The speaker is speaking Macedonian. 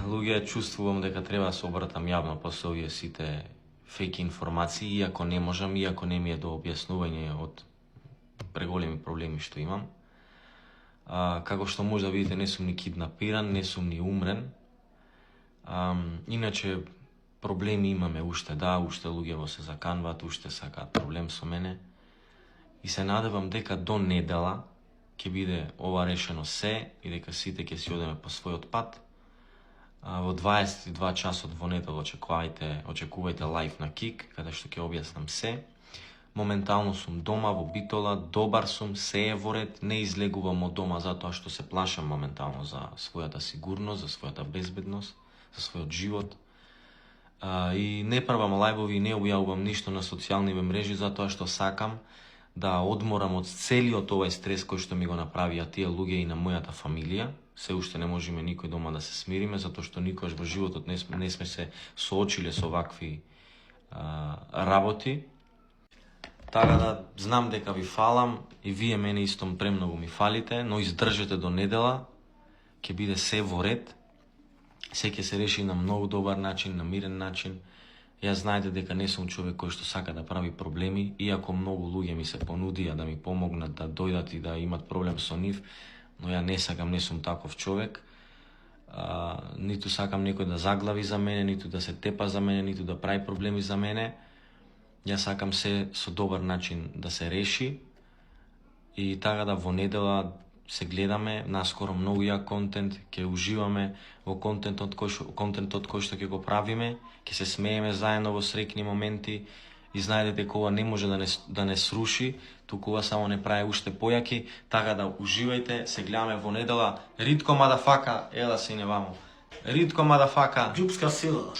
луѓе, чувствувам дека треба да се обратам јавно после овие сите фейк информации, иако не можам, иако не ми е до објаснување од преголеми проблеми што имам. Како што може да видите, не сум ни киднапиран, не сум ни умрен. Иначе проблеми имаме уште, уште луѓе се заканваат, уште сакаат проблем со мене. И се надевам дека до недела ќе биде ова решено се и дека сите ќе си одеме по својот пат. Во 22 часот во недела очекувајте лајф на Кик, каде што ќе објаснам се. Моментално сум дома во Битола, добар сум, се е во ред, не излегувам од дома затоа што се плашам моментално за својата сигурност, за својата безбедност, за својот живот. И не правам лајвови, не објавувам ништо на социјални мрежи затоа што сакам да одморам од целиот овај стрес кој што ми го направија тие луѓе и на мојата фамилија. Се уште не можеме никој дома да се смириме, затоа што никогаш во животот не сме се соочиле со вакви работи. Така да знам дека ви фалам и вие мене истом премногу ми фалите, но издржете до недела, ќе биде се во ред, се ќе се реши на многу добар начин, на мирен начин. Јас знаете дека не сум човек кој што сака да прави проблеми, иако многу луѓе ми се понудија да ми помогнат, да дојдат и да имат проблем со нив, но ја не сакам, не сум таков човек. Ниту сакам некој да заглави за мене, ниту да се тепа за мене, ниту да прави проблеми за мене. Јас сакам се со добар начин да се реши и така да во недела се гледаме, наскоро многу јак контент, ќе уживаме во контентот кој што ќе го правиме, ќе се смееме заедно во среќни моменти и знаете дека ова не може да не сруши, туку ова само не прави уште појаки, така да уживајте, се гледаме во недела. Ритко мадафака, ела си не вамо. Ритко мадафака. Џупска сила.